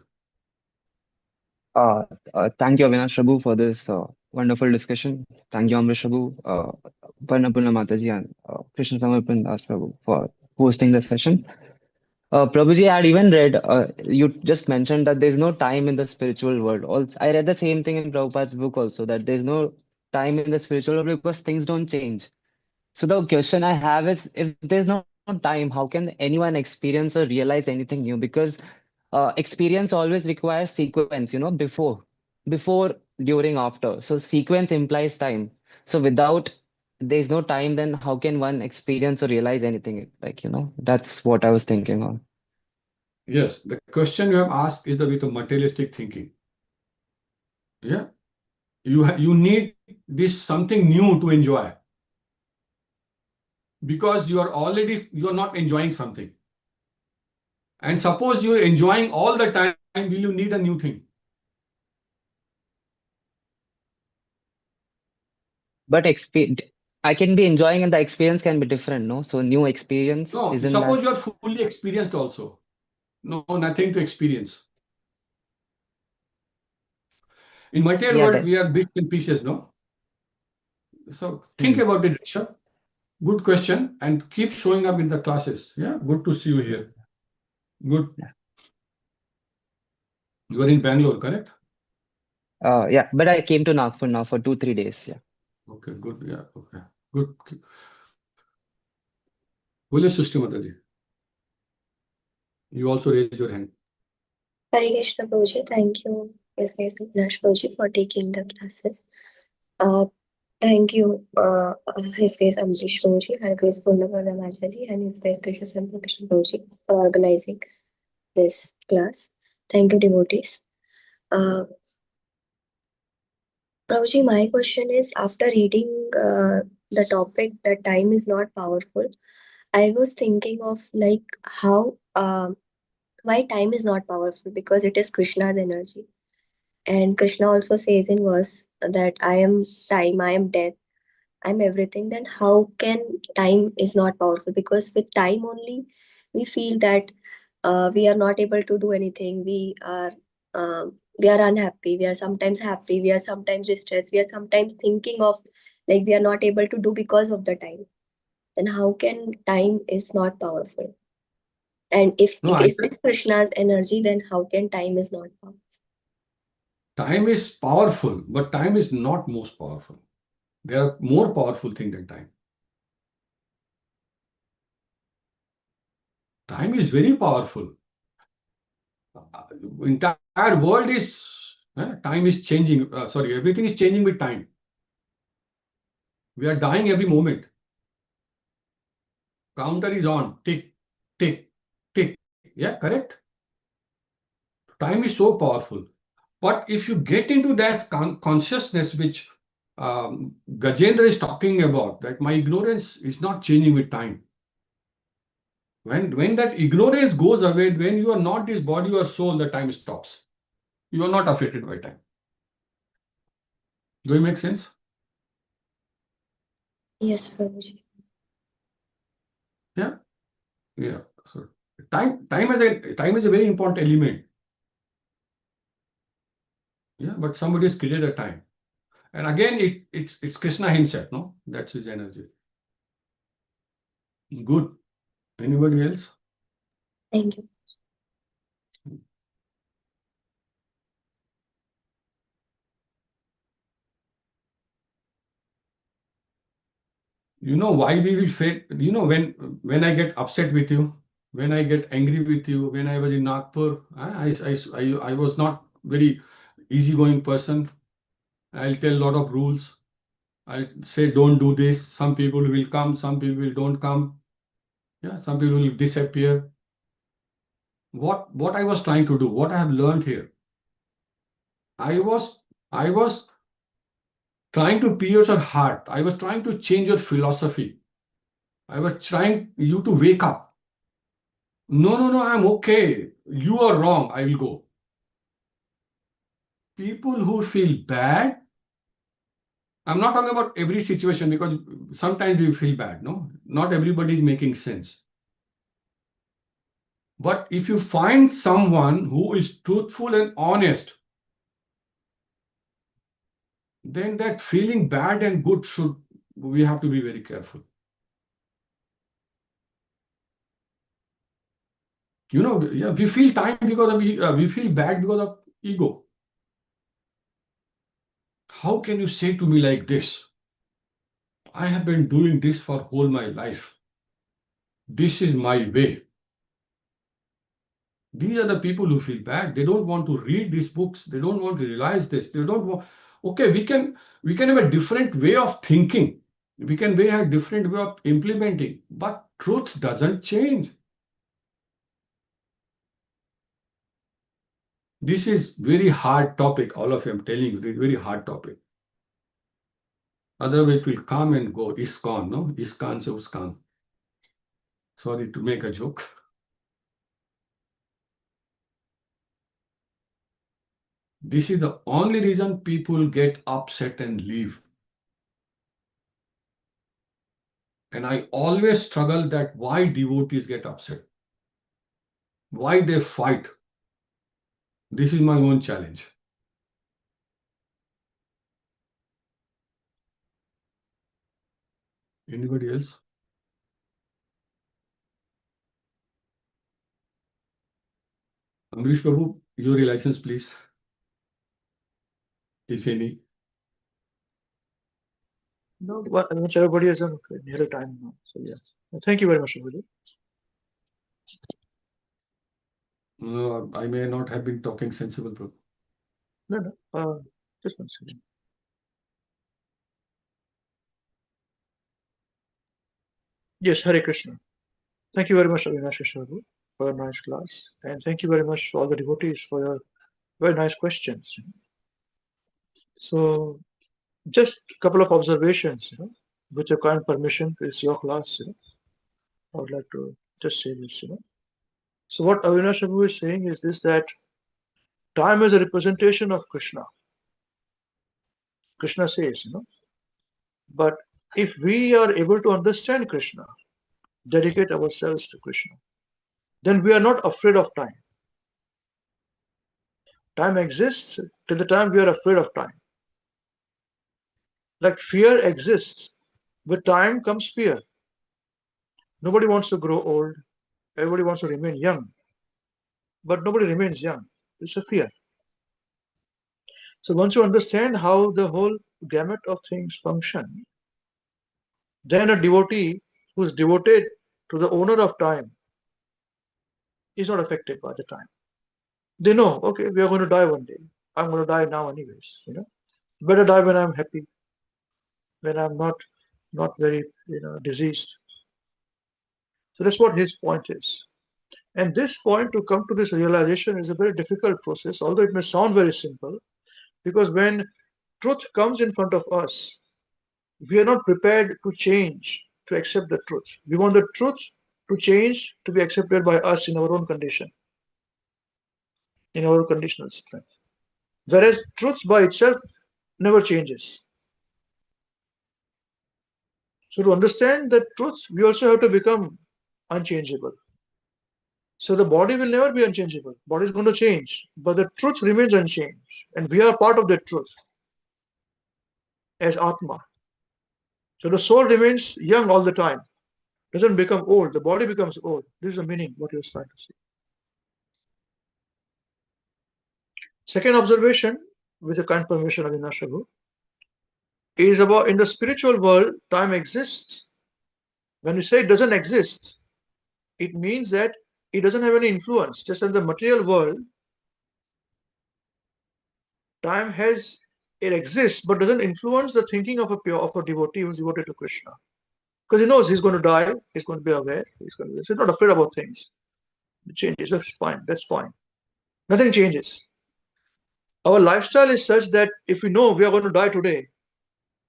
[SPEAKER 5] Thank you, Avinash Prabhu, for this wonderful discussion. Thank you, Amrish Prabhu, Parnapurna Mataji, and Krishna Samarpan Das Prabhu for hosting the session. Prabhuji, I had even read, you just mentioned that there's no time in the spiritual world. Also, I read the same thing in Prabhupada's book also, that there's no time in the spiritual world because things don't change. So the question I have is, if there's no time, how can anyone experience or realize anything new? Because experience always requires sequence, before, during, after. So sequence implies time. So without there's no time, then how can one experience or realize anything? That's what I was thinking on.
[SPEAKER 2] Yes, the question you have asked is with a materialistic thinking. Yeah, you need this something new to enjoy, because you are not enjoying something. And suppose you're enjoying all the time, will you need a new thing?
[SPEAKER 5] But I can be enjoying and the experience can be different, no? So new experience,
[SPEAKER 2] No,
[SPEAKER 5] isn't that?
[SPEAKER 2] suppose you are fully experienced also. No, nothing to experience. In material
[SPEAKER 5] Yeah,
[SPEAKER 2] world,
[SPEAKER 5] that.
[SPEAKER 2] we are bits and pieces, no? So think
[SPEAKER 5] Hmm.
[SPEAKER 2] about it, Rishabh. Good question, and keep showing up in the classes. Yeah, good to see you here. Good.
[SPEAKER 5] Yeah.
[SPEAKER 2] You are in Bangalore, correct?
[SPEAKER 5] Yeah, but I came to Nagpur now for 2-3 days. Yeah.
[SPEAKER 2] Okay, good. Yeah, okay. Good. Bole Sushti Mataji. You also raised your hand.
[SPEAKER 6] Hare Krishna Prabhuji, thank you, Avinash Prabhuji, for taking the classes. Uh, thank you, His Grace Amrish Prabhuji, Hare Grace Purnapurna Mataji, and His Grace Krishna Prabhuji for organizing this class. Thank you, devotees. Prabhuji, my question is, after reading the topic that time is not powerful, I was thinking of like how why time is not powerful, because it is Krishna's energy. And Krishna also says in verse that I am time, I am death, I'm everything. Then how can time is not powerful? Because with time only we feel that we are not able to do anything. We are unhappy. We are sometimes happy. We are sometimes distressed. We are sometimes thinking of like we are not able to do because of the time. Then how can time is not powerful? And if
[SPEAKER 2] No,
[SPEAKER 6] it is Krishna's energy, then how can time is not powerful?
[SPEAKER 2] Time is powerful, but time is not most powerful. There are more powerful things than time. Time is very powerful. Entire world is, time is changing. Everything is changing with time. We are dying every moment. Counter is on. Tick, tick, tick. Yeah, correct? Time is so powerful. But if you get into that consciousness, which Gajendra is talking about, that my ignorance is not changing with time. When that ignorance goes away, when you are not this body or soul, the time stops. You are not affected by time. Do it make sense?
[SPEAKER 6] Yes, Prabhuji.
[SPEAKER 2] Yeah. Yeah. So time is a very important element. Yeah, but somebody has created a time. And again, it's Krishna himself, no? That's his energy. Good. Anybody else?
[SPEAKER 6] Thank you.
[SPEAKER 2] You know why we will fail? You know, when I get upset with you, when I get angry with you, when I was in Nagpur, I was not very easygoing person. I'll tell a lot of rules. I'll say don't do this. Some people will come, some people don't come. Yeah, some people will disappear. What I was trying to do, what I have learned here, I was trying to pierce your heart. I was trying to change your philosophy. I was trying you to wake up. No, I'm okay. You are wrong. I will go. People who feel bad, I'm not talking about every situation because sometimes we feel bad, no? Not everybody is making sense. But if you find someone who is truthful and honest, then that feeling bad and good we have to be very careful. You know, yeah, we feel time because we feel bad because of ego. How can you say to me like this? I have been doing this for whole my life. This is my way. These are the people who feel bad. They don't want to read these books. They don't want to realize this. They don't want. Okay, we can have a different way of thinking. We can have a different way of implementing, but truth doesn't change. This is very hard topic. All of you, I'm telling you, this is very hard topic. Otherwise, it will come and go. ISKCON, no? ISKCON se USKCON. Sorry to make a joke. This is the only reason people get upset and leave. And I always struggle that why devotees get upset, why they fight. This is my own challenge. Anybody else? Amrish Prabhu, your license, please, if any.
[SPEAKER 1] No, much everybody has done near a time now. So yes. Thank you very much, everybody.
[SPEAKER 2] I may not have been talking sensible, Prabhu.
[SPEAKER 1] No. Just one second. Yes, Hare Krishna. Thank you very much, Avinash Prabhu, for a nice class. And thank you very much for all the devotees for your very nice questions. So just a couple of observations, with your kind permission, it's your class, I would like to just say this. So what Avinash Prabhu is saying is this, that time is a representation of Krishna. Krishna says. But if we are able to understand Krishna, dedicate ourselves to Krishna, then we are not afraid of time. Time exists till the time we are afraid of time. Like fear exists. With time comes fear. Nobody wants to grow old. Everybody wants to remain young. But nobody remains young. It's a fear. So once you understand how the whole gamut of things function, then a devotee who is devoted to the owner of time is not affected by the time. They know, okay, we are going to die one day. I'm going to die now anyways. Better die when I'm happy, when I'm not very diseased. So that's what his point is. And this point, to come to this realization, is a very difficult process, although it may sound very simple, because when truth comes in front of us, we are not prepared to change, to accept the truth. We want the truth to change, to be accepted by us in our own condition, in our conditional strength. Whereas truth by itself never changes. So to understand the truth, we also have to become unchangeable. So the body will never be unchangeable. Body is going to change, but the truth remains unchanged, and we are part of that truth as Atma. So the soul remains young all the time, doesn't become old. The body becomes old. This is the meaning what he was trying to say. Second observation, with the kind permission of Avinash, is about in the spiritual world, time exists. When we say it doesn't exist, it means that it doesn't have any influence. Just in the material world, time it exists, but doesn't influence the thinking of a devotee who's devoted to Krishna. Because he knows he's going to die, he's going to be aware, he's not afraid about things. It changes, that's fine, that's fine. Nothing changes. Our lifestyle is such that if we know we are going to die today,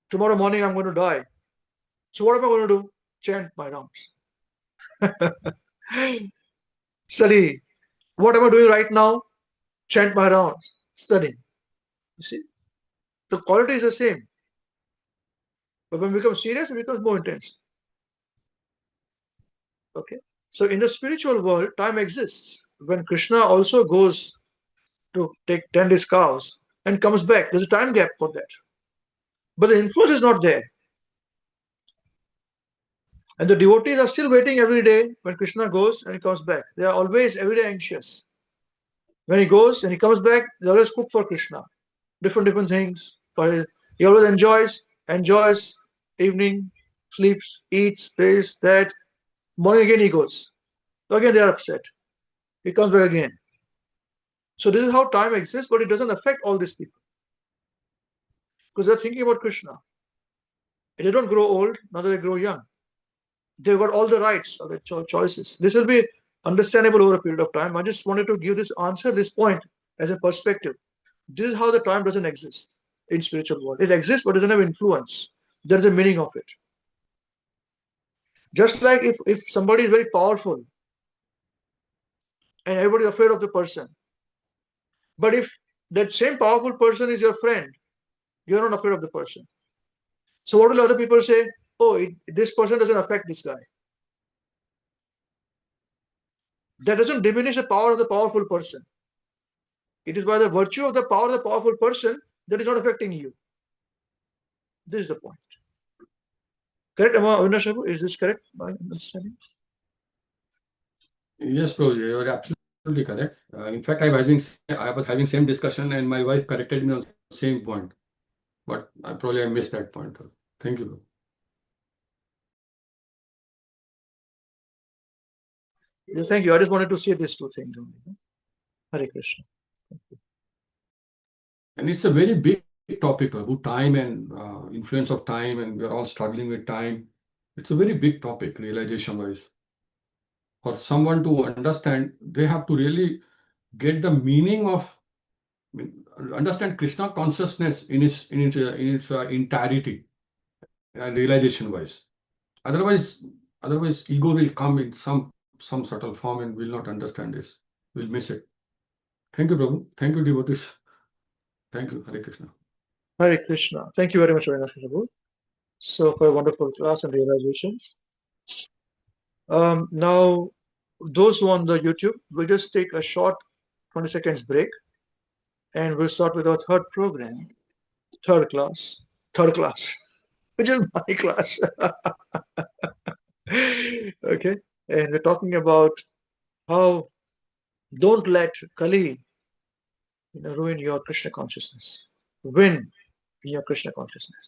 [SPEAKER 1] tomorrow morning I'm going to die. So what am I going to do? Chant my rounds. Study. What am I doing right now? Chant my rounds. Studying. You see? The quality is the same. But when we become serious, it becomes more intense. Okay. So in the spiritual world, time exists. When Krishna also goes to tend his cows and comes back, there's a time gap for that. But the influence is not there. And the devotees are still waiting every day when Krishna goes and he comes back. They are always every day anxious. When he goes and he comes back, they always cook for Krishna. Different things. But he always enjoys evening, sleeps, eats, this, that. Morning again he goes. So again they are upset. He comes back again. So this is how time exists, but it doesn't affect all these people. Because they're thinking about Krishna. And they don't grow old, neither they grow young. They've got all the rights, all the choices. This will be understandable over a period of time. I just wanted to give this point as a perspective. This is how the time doesn't exist in spiritual world. It exists, but doesn't have influence. There is a meaning of it. Just like if somebody is very powerful and everybody is afraid of the person, but if that same powerful person is your friend, you're not afraid of the person. So what will other people say? Oh, this person doesn't affect this guy. That doesn't diminish the power of the powerful person. It is by the virtue of the power of the powerful person that is not affecting you. This is the point. Correct, Avinash? Is this correct? My understanding?
[SPEAKER 2] Yes, Prabhu, you are absolutely correct. In fact, I was having same discussion, and my wife corrected me on the same point. But I missed that point. Thank you.
[SPEAKER 1] Yes, thank you. I just wanted to say these two things only. Hare Krishna.
[SPEAKER 2] And it's a very big topic, Prabhu, time and influence of time, and we're all struggling with time. It's a very big topic, realization-wise. For someone to understand, they have to really get the meaning of, understand Krishna consciousness in its entirety, realization-wise. Otherwise, ego will come in some subtle form and will not understand this. We'll miss it. Thank you, Prabhu. Thank you, devotees. Thank you, Hare Krishna.
[SPEAKER 1] Hare Krishna. Thank you very much, Avinash. So for a wonderful class and realizations. Now, those who on the YouTube, we'll just take a short 20 seconds break and we'll start with our third class, which is my class. Okay, and we're talking about how don't let Kali ruin your Krishna consciousness. win in your Krishna consciousness.